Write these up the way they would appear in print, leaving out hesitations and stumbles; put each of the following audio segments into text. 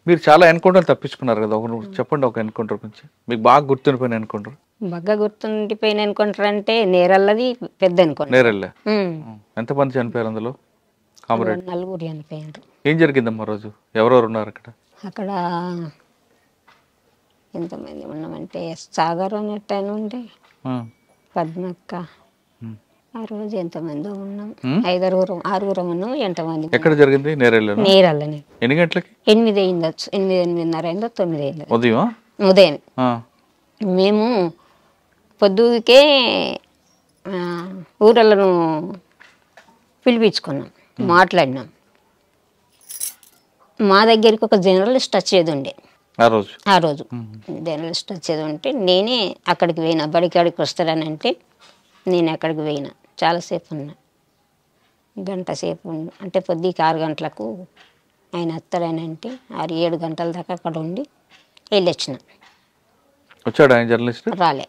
మీరు చాలా ఎన్కౌంటర్ తప్పించుకున్నారు కదా, ఒక చెప్పండి ఒక ఎన్కౌంటర్ గురించి మీకు బాగా గుర్తుండిపోయిన ఎన్కౌంటర్. బాగా గుర్తుండిపోయిన ఎన్కౌంటర్ అంటే నేరల్లది పెద్ద ఎన్కౌంటర్. నేరెళ్ళే ఎంతమంది చనిపోయారు అందులో? కామరేడ్ నలుగురు చనిపోయారు. ఏం జరిగిందమ్మా రోజు? ఎవరెవరు ఉన్నారు అక్కడ? అక్కడ ఎంతమంది ఉన్నామంటే సాగర్ అనేటాయన ఉండే, పద్మక్క, ఆ రోజు ఎంతమంది ఉన్నాం, 6 ఉన్నాం. ఎంతమంది? ఎక్కడ జరిగింది? నేరల్లనే. ఎన్ని గంటలకి? 8 అయిందచ్చు, 8:30 అయిందో 9 అయిందో ఉదయం. మేము పొద్దుకే ఊరలను పిలిపించుకున్నాం, మాట్లాడినాం. మా దగ్గరికి ఒక జర్నలిస్ట్ వచ్చేది ఉండే ఆ రోజు. జర్నలిస్ట్ వచ్చేది ఉంటే నేనే అక్కడికి పోయినా, బడికాడికి వస్తాడని అంటే నేను అక్కడికి పోయినా. చాలాసేపు ఉన్నా, గంట సేపు అంటే పొద్దుకి 6 గంటలకు ఆయన వస్తాడని అంటే 6-7 గంటల దాకా అక్కడ ఉండి వెళ్ళొచ్చిన. వచ్చాడు ఆయన జర్నలిస్ట్? రాలే.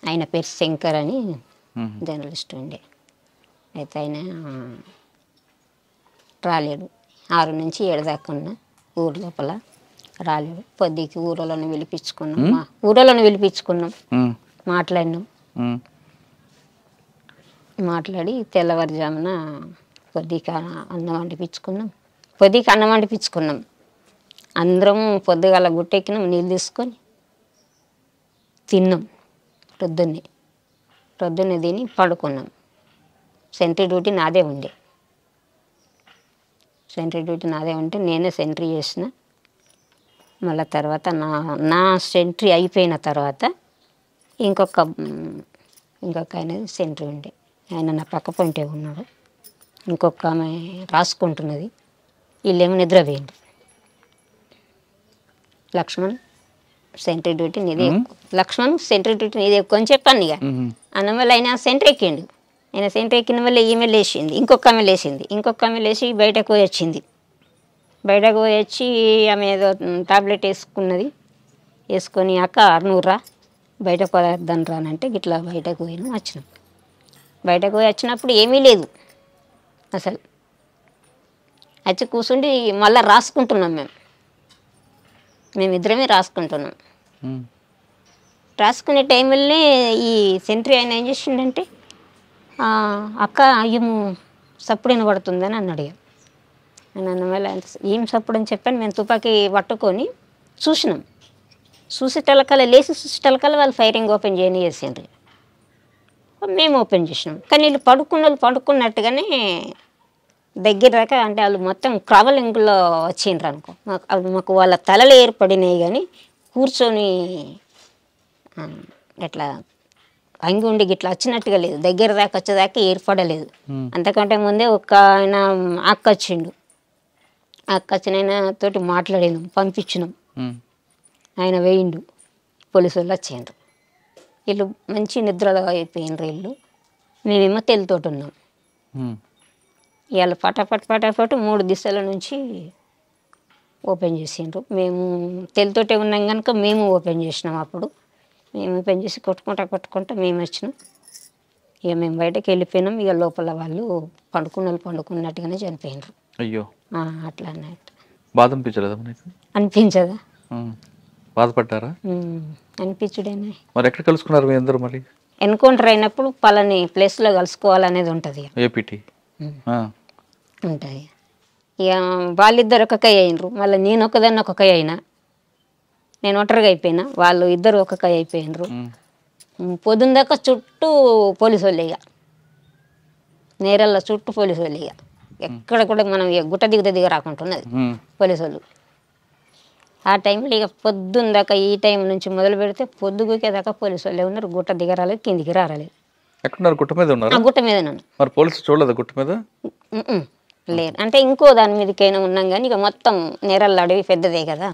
ఆయన పేరు శంకర్ అని జర్నలిస్ట్ ఉండే. అయితే ఆయన రాలేడు. 6 నుంచి 7 దాకా ఉన్నా ఊరు లోపల, రాలేడు. పొద్దుకి ఊరలను పిలిపించుకున్నాం, మాట్లాడినాం. మాట్లాడి తెల్లవారుజామున పొద్దుకి అన్నం వండిపించుకున్నాం. అందరం పొద్దుగాల గుట్టెక్కినాం, నీళ్ళు తీసుకొని తిన్నాం. పొద్దున్నే తిని పడుకున్నాం. సెంట్రీ డ్యూటీ నాదే ఉండే. నేనే సెంట్రీ చేసిన. మళ్ళీ తర్వాత నా సెంట్రీ అయిపోయిన తర్వాత ఇంకొక ఆయన సెంట్రీ ఉండే, ఆయన నా పక్క పొంటే ఉన్నాడు. ఇంకొక ఆమె రాసుకుంటున్నది, వీళ్ళేమో నిద్రపోయింది. లక్ష్మణ్ సెంట్రీ డ్యూటీ నీదే ఎక్కువ అని చెప్పాను. ఇక అన్న వల్ల ఆయన సెంట్రీ ఎక్కిండు. ఆయన సెంట్రీ ఎక్కిన వల్ల ఈమె లేచింది, ఇంకొక ఆమె లేచి బయటకు పోయి వచ్చింది. ఆమె ఏదో టాబ్లెట్ వేసుకొని అక్క నువ్వురా బయటకు పోద్దాం రానంటే గిట్లా బయటకు వచ్చినాం. బయటకు పోయి వచ్చినప్పుడు ఏమీ లేదు అసలు. వచ్చి కూర్చుండి మళ్ళీ రాసుకుంటున్నాం. మేమిద్దరమే రాసుకుంటున్నాం. రాసుకునే టైంలోనే ఈ సెంట్రీ ఆయన ఏం చేసిండంటే, అక్క ఏమో సప్పుడు వినబడుతుందని అన్నాడు. నన్ను మళ్ళీ ఏం సప్పుడు అని చెప్పాను. మేము తుపాకీ పట్టుకొని చూసినాం. చూసేటలకల్లా వాళ్ళు ఫైరింగ్ ఓపెన్ చేసిండ్రు. మేము ఓపెన్ చేసినాం. కానీ వీళ్ళు పడుకున్నట్టుగానే దగ్గర దాకా, అంటే వాళ్ళు మొత్తం క్రవలింగ్లో వచ్చిండ్రు అనుకో. మాకు వాళ్ళ తలలు ఏర్పడినాయి, కానీ కూర్చొని ఎట్లా అంగి గిట్లా వచ్చినట్టుగా లేదు. దగ్గర దాకా వచ్చేదాకా ఏర్పడలేదు. అంతకంటే ముందే ఒక ఆయన అక్క వచ్చిండు. వచ్చిన ఆయన తోటి మాట్లాడినాం, పంపించినాం. ఆయన వేయిండు, పోలీసు వాళ్ళు వచ్చిండ్రు. వీళ్ళు మంచి నిద్రలో అయిపోయినరు వీళ్ళు. మేమేమో తెలతోటి ఉన్నాం. ఇవాళ పటాపట్ 3 దిశల నుంచి ఓపెన్ చేసిండ్రు. మేము తెలతోటే ఉన్నాం కనుక మేము ఓపెన్ చేసినాం. అప్పుడు మేము ఓపెన్ చేసి కొట్టుకుంటా మేము వచ్చినాం. ఇక మేము బయటకు వెళ్ళిపోయినాం. ఇక లోపల వాళ్ళు పండుకున్నట్టుగానే చనిపోయినారు. అయ్యో, అట్లా అన్నట్టు. బాధ అనిపించదా? బాధపడ్డారా? అనిపించుడేనా. మరి ఎక్కడ కలుసుకున్నారు మీ అందరూ? మరి ఎన్కౌంటర్ అయినప్పుడు పలాని ప్లేస్లో కలుసుకోవాలనేది ఉంటుంది. ఏపీటీ ఉంటుంది. ఇక వాళ్ళిద్దరు ఒక కై అయినరు. మళ్ళీ నేను ఒకదాన్ని ఒక కై అయినా. నేను ఒంటరిగా అయిపోయినా, వాళ్ళు ఇద్దరు ఒక కై అయిపోయినరు. పొద్దున్న దాకా చుట్టూ పోలీసు వాళ్ళు. ఇక నేరల్ల చుట్టూ పోలీసు వాళ్ళు. ఇక ఎక్కడ కూడా మనం గుట్ట దిగ రాకుంటున్నది పోలీసు వాళ్ళు. ఆ టైంలో ఇక పొద్దున్న దాకా, ఈ టైం నుంచి మొదలు పెడితే పొద్దుగుకే దాకా పోలీసు వాళ్ళే ఉన్నారు. గుట్ట దిగరాలేదు, కిందికి రాలేదు. ఎక్కడున్నారు? గుట్ట మీద ఉన్నారు. గుట్ట మీద నన్ను మరి పోలీసు చూడలేదు గుట్ట మీద? లేదు. అంటే ఇంకో దాని మీదకైనా ఉన్నాం, కానీ ఇక మొత్తం నేరల్ల అడవి పెద్దదే కదా.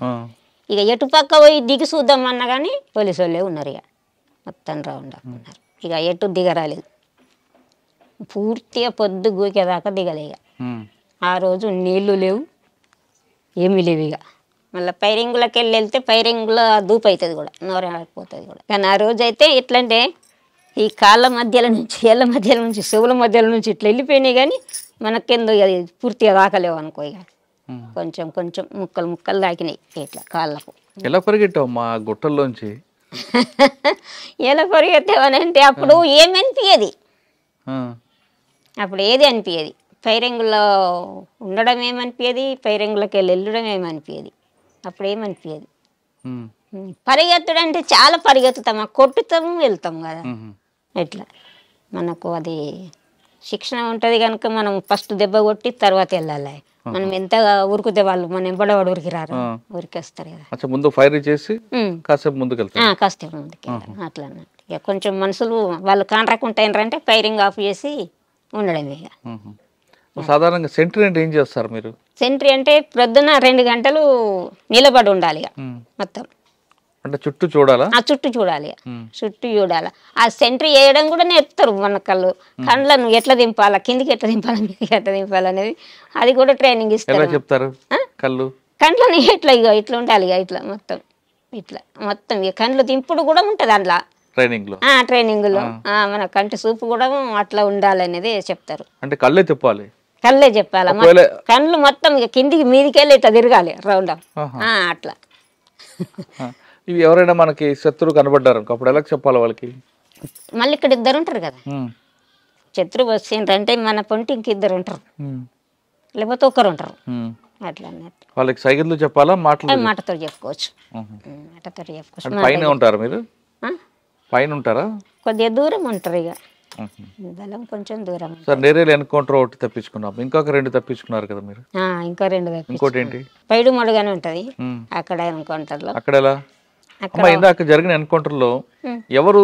ఇక ఎటు పక్క పోయి దిగి చూద్దామన్నా కానీ పోలీసు వాళ్ళే ఉన్నారు. ఇక మొత్తం రౌండ్ ఉన్నారు. ఇక ఎటు దిగరాలేదు. పూర్తిగా పొద్దు గూకేదాకా దిగలే. ఇక ఆ రోజు నీళ్లు లేవు, ఏమీ లేవు. ఇక మళ్ళీ పైరింగులకి వెళ్తే పైరింగులో దూపు అవుతుంది కూడా, నోరైపోతుంది కూడా. కానీ ఆ రోజు అయితే ఎట్లంటే ఈ కాళ్ళ మధ్యల నుంచి, ఏళ్ళ మధ్యల నుంచి, చెవుల మధ్యల నుంచి ఇట్లా వెళ్ళిపోయినాయి, కానీ మనకెందుకు అది పూర్తిగా రాకలేవు అనుకో. ఇక కొంచెం కొంచెం ముక్కలు ముక్కలు తాకినాయి ఇట్లా కాళ్ళకు. ఎలా పరిగెట్టావు మా గుట్టల్లోంచి? ఎలా పరిగెత్తావనంటే అప్పుడు ఏమనిపించేది, అప్పుడు ఏది అనిపించేది. ఫైరింగ్లో ఉండడం ఏమనిపించేది, ఫైరింగ్లోకి వెళ్ళడం ఏమనిపించేది, అప్పుడు ఏమనిపించేది. పరిగెత్తుడు అంటే చాలా పరిగెత్తుతాం, కొట్టుతాము వెళ్తాం కదా. ఎట్లా మనకు అది శిక్షణ ఉంటుంది కనుక మనం ఫస్ట్ దెబ్బ కొట్టి తర్వాత వెళ్ళాలి. మనం ఎంతగా ఉరుకుతే వాళ్ళు మనం ఎంబడవాడు ఉరికి రారు, ఉరికేస్తారు కదా. ముందు ఫైర్ చేసి కాసేపు ముందుకు వెళ్తారు, కాసేపు ముందుకు అట్లా అన్నట్టు. ఇక కొంచెం మనుషులు వాళ్ళు కాంట్రాక్ట్ ఫైరింగ్ ఆఫ్ చేసి ఉండడమే. ఇక సాధారణంగా సెంట్రీ అంటే ఏం చేస్తారు మీరు? సెంట్రీ అంటే ప్రొద్దున 2 గంటలు నిలబడి ఉండాలి ఇక మొత్తం. అంటే చుట్టూ చూడాలా? చుట్టూ చూడాలి, చుట్టూ చూడాలి. ఆ సెంట్రీ వేయడం కూడా నేర్పుతారు మన కళ్ళను ఎట్లా దింపాలా, కిందికి ఎట్లా దింపాలా, మీదకి ఎట్లా దింపాలి అనేది అది కూడా ట్రైనింగ్ ఇస్తారు. చెప్తారు కండ్లని ఎట్లా ఇక ఇట్లా ఉండాలి, ఇక ఇట్లా మొత్తం ఇట్లా మొత్తం ఇక కండ్లు దింపుడు కూడా ఉంటుంది అందులో ట్రైనింగ్లో. మన కంటి చూపు కూడా అట్లా ఉండాలి అనేది చెప్తారు. అంటే కళ్ళే తిప్పాలి, కళ్ళే చెప్పాలి, కళ్ళు మొత్తం ఇక కిందికి మీదికి వెళ్ళి ఇట్లా తిరగాలి రౌండ్ అట్లా. ఇవి ఎవరైనా మనకి శత్రువు కనబడ్డారు అప్పుడు ఎలా చెప్పాలి వాళ్ళకి? మళ్ళీ ఇక్కడ 2 ఉంటారు కదా, శత్రువు వచ్చిండ్రంటే మన పొంటి ఇంకిద్దరు ఉంటారు, లేకపోతే ఒకరు ఉంటారు అట్లా అన్నట్టు. వాళ్ళకి సైకిల్ చెప్పాలా, మాటతో చెప్పుకోవచ్చు, మాటతో చెప్పుకోవచ్చు. పైన ఉంటారు మీరు? పైన ఉంటారా? కొద్దిగా దూరం ఉంటారు, ఇక బలం కొంచెం దూరం. సార్ నేరేలు ఎన్కౌంటర్ ఒకటి తప్పించుకున్నాం, ఇంకొక 2 తప్పించుకున్నారు కదా మీరు? ఇంకో 2 ఇంకోటి ఏంటి? పైడు మడుగానే ఉంటది అక్కడ ఎన్కౌంటర్ లో. అక్కడ ఎలా? ఇందాక జరిగిన ఎన్కౌంటర్ లో ఎవరు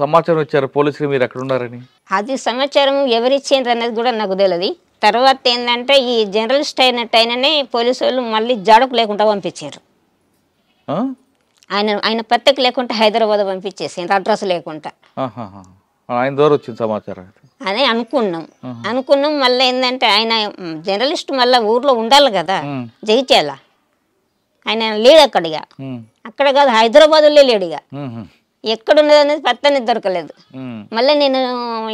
సమాచారం ఇచ్చారు పోలీసులు మీరు అక్కడ ఉన్నారని? అది సమాచారం ఎవరు ఇచ్చిండ్రు అనేది కూడా నాకు తెలియదు. తర్వాత ఏంటంటే ఈ జర్నలిస్ట్ అయినట్టయిననే పోలీసు వాళ్ళు మళ్ళీ జాడకు లేకుండా పంపించారు. ఆయన పత్రిక లేకుండా హైదరాబాద్ పంపించేసిండ్రు, అడ్రస్ లేకుండా. ఆయన ద్వారా వచ్చింది సమాచారం అదే అనుకున్నాం. మళ్ళీ ఏంటంటే ఆయన జర్నలిస్ట్ మళ్ళీ ఊర్లో ఉండాలి కదా, జగిత్యాల. ఆయన లేడు అక్కడ కాదు, హైదరాబాద్లో లేడు. ఇక ఎక్కడున్నది అనేది పత్తనే దొరకలేదు. మళ్ళీ నేను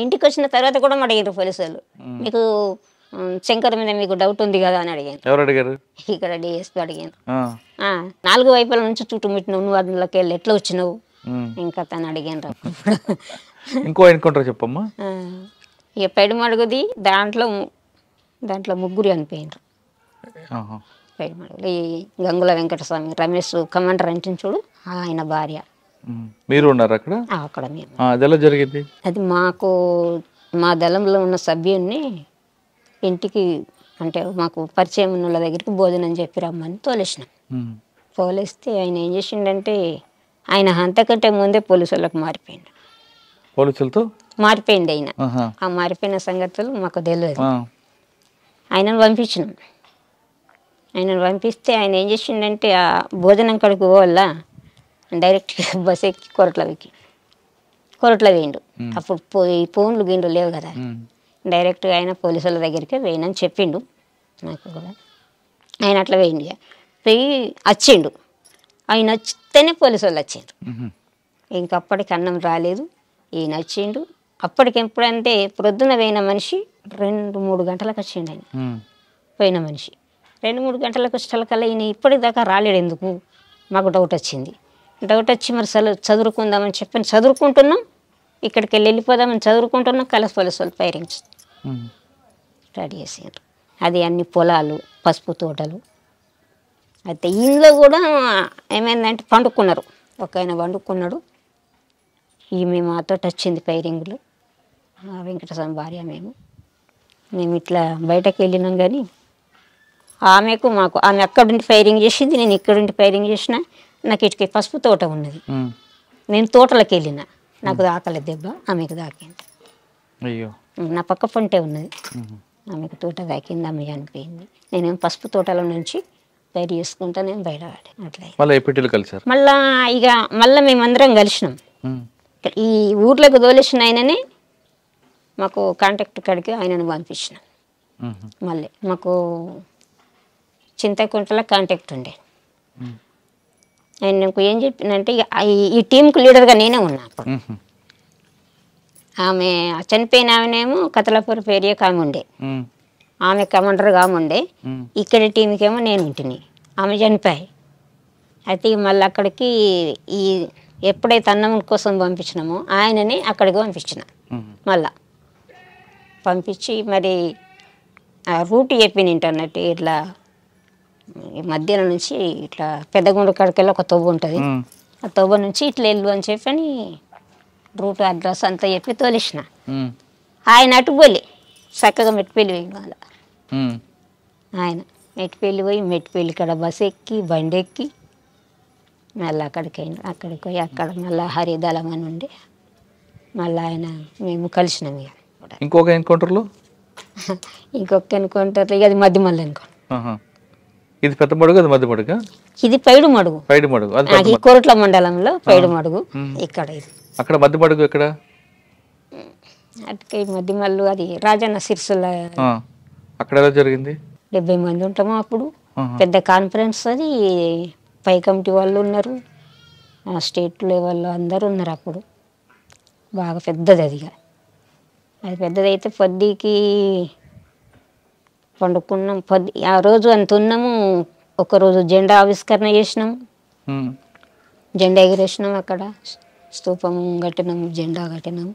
ఇంటికి వచ్చిన తర్వాత కూడా అడిగారు పోలీసు వాళ్ళు, మీకు శంకర్ మీద మీకు డౌట్ ఉంది కదా అని అడిగాను. ఎవరు అడిగారు? ఇక్కడ డిఎస్పీ అడిగాను. 4 వైపుల నుంచి చుట్టుముట్టినావు, నువ్వు అందులోకి వెళ్ళి ఎట్లా వచ్చినావు ఇంకా తను అడిగాను. ఇంకో ఎన్కౌంటర్ చెప్పమ్మా. ఇక పెడమడుగుది దాంట్లో 3 చనిపోయినారు. పెడమడుగులు ఈ గంగుల వెంకటస్వామి, రమేష్ కమాండర్ అంటే చూడు, ఆయన భార్య. మీరు ఉన్నారు అక్కడ? అక్కడ మేము. అది ఎలా జరిగింది? అది మా దళంలో ఉన్న సభ్యుడిని ఇంటికి అంటే మాకు పరిచయం ఉన్న వాళ్ళ దగ్గరికి భోజనం చెప్పి రమ్మని తోలేసినాం. తోలేస్తే ఆయన ఏం చేసిండంటే ఆయన అంతకంటే ముందే పోలీసు వాళ్ళకి మారిపోయిండు. పోలీసులతో మారిపోయింది ఆయన. ఆ మారిపోయిన సంగతులు మాకు తెలియదు. ఆయనను పంపించినాం. ఆయనను పంపిస్తే ఆయన ఏం చేసిండంటే ఆ భోజనం కడుకు పోవాల డైరెక్ట్గా బస్ ఎక్కి కొరట్లో వేయండు. అప్పుడు ఫోన్లు గిండ్లు లేవు కదా, డైరెక్ట్గా ఆయన పోలీసుల దగ్గరికి వేయనని చెప్పిండు నాకు కూడా. ఆయన అట్లా వేయండి, పోయి వచ్చిండు. ఆయన వచ్చితేనే పోలీసు వాళ్ళు వచ్చిండ్రు. ఇంకప్పటికి అన్నం రాలేదు, ఈయన వచ్చిండు. అప్పటికెప్పుడంటే ప్రొద్దున పోయిన మనిషి 2-3 గంటలకు వచ్చిండు. ఆయన పోయిన మనిషి 2-3 గంటలకు వచ్చేటకల్లా ఈయన ఇప్పటిదాకా రాలేడు. ఎందుకు మాకు డౌట్ వచ్చింది. డౌట్ వచ్చి మరి చదువుకుందామని చెప్పని చదువుకుంటున్నాం, ఇక్కడికి వెళ్ళిపోదామని చదువుకుంటున్నాం. కలసి పోలీసు వాళ్ళు ఫైరింగ్ స్టార్ట్ చేసారు. అది అన్ని పొలాలు, పసుపు తోటలు. అయితే ఇంట్లో కూడా ఏమైందంటే పండుకున్నారు. ఒక ఆయన పండుకున్నాడు. ఈమె మాతో వచ్చింది ఫైరింగ్లు, వెంకటస్వామి భార్య. మేము ఇట్లా బయటకు వెళ్ళినాం కానీ ఆమెకు మాకు ఆమె అక్కడుండి ఫైరింగ్ చేసింది, నేను ఇక్కడుండి ఫైరింగ్ చేసిన. నాకు ఇటుకి పసుపు తోట ఉన్నది, నేను తోటలోకి వెళ్ళిన, నాకు దాకలేదు దెబ్బ, ఆమెకు దాకింది. నా పక్క పంటే ఉన్నది, ఆమెకు తోట దాకింది, ఆమె చనిపోయింది. నేనేం పసుపు తోటలో నుంచి ఫైర్ చేసుకుంటా నేను బయటపడి అట్లా. మళ్ళీ మేమందరం కలిసినాం. ఈ ఊర్లోకి తోలేసిన ఆయననే మాకు కాంటాక్ట్ కాడికి ఆయనను పంపించినాం. మళ్ళీ మాకు చింతకుంటలో కాంటాక్ట్ ఉండే. ఆయన నాకు ఏం చెప్పినంటే ఈ టీంకు లీడర్గా నేనే ఉన్నా అప్పుడు. ఆమె చనిపోయిన ఆమెనేమో కతలాపూర్ ఏరియాకి ఆమె ఉండే. ఆమె కమాండర్ కాముండే, ఇక్కడ టీంకేమో నేను ఉంటిని. ఆమె చనిపోయి అయితే మళ్ళీ అక్కడికి ఈ ఎప్పుడైతే అన్నం కోసం పంపించినామో ఆయనని అక్కడికి పంపించిన. మళ్ళా పంపించి మరి ఆ రూట్ చెప్పింది అన్నట్టు, ఇట్లా మధ్యాహ్నం నుంచి ఇట్లా పెద్దగుండు కాడికెళ్ళి ఒక తొవ్వ ఉంటుంది, ఆ తొవ్వ నుంచి ఇట్లా వెళ్ళు అని చెప్పని రూట్ అడ్రస్ అంతా చెప్పి తోలిసిన. ఆయన అటు పోలే, చక్కగా మెట్టిపల్లి పోయి మళ్ళా ఆయన మెట్టిపల్లి పోయి మెట్టిపల్లి కాడ బస్సు ఎక్కి బండి ఎక్కి మళ్ళీ అక్కడికి పోయి అక్కడ మళ్ళీ హరిదళం అని ఉండి మళ్ళీ ఆయన మేము కలిసినాం. ఇక ఇంకొక ఎన్కౌంటర్లో ఇంకొక ఎన్కౌంటర్ ఇక అది మధ్యమల్లి ఎన్కౌంటర్. ఇది పెద్ద మడుగు, అది మధ్య మడుగు, ఇది పైడు మడుగు. పైడి మడుగు ఈ కోరట్ల మండలంలో పైడు మడుగు. ఇక్కడ ఇది అక్కడ మధ్య మడుగు ఎక్కడ? అటుకై మధ్యమల్లు అది రాజన్న సిరిసిల్ల. అక్కడ ఎలా జరిగింది? 70 మంది ఉంటాము అప్పుడు. పెద్ద కాన్ఫరెన్స్ అది, పై కమిటీ వాళ్ళు ఉన్నారు, స్టేట్ లెవెల్లో అందరూ ఉన్నారు అప్పుడు. బాగా పెద్దది అది. అది పెద్దదైతే పొద్దుకి పండుకున్నాం. ఆ రోజు అంత ఉన్నాము. ఒకరోజు జెండా ఆవిష్కరణ చేసినాము, జెండా ఎగిరేసినాం, అక్కడ స్తూపం కట్టినాము, జెండా కట్టినాము.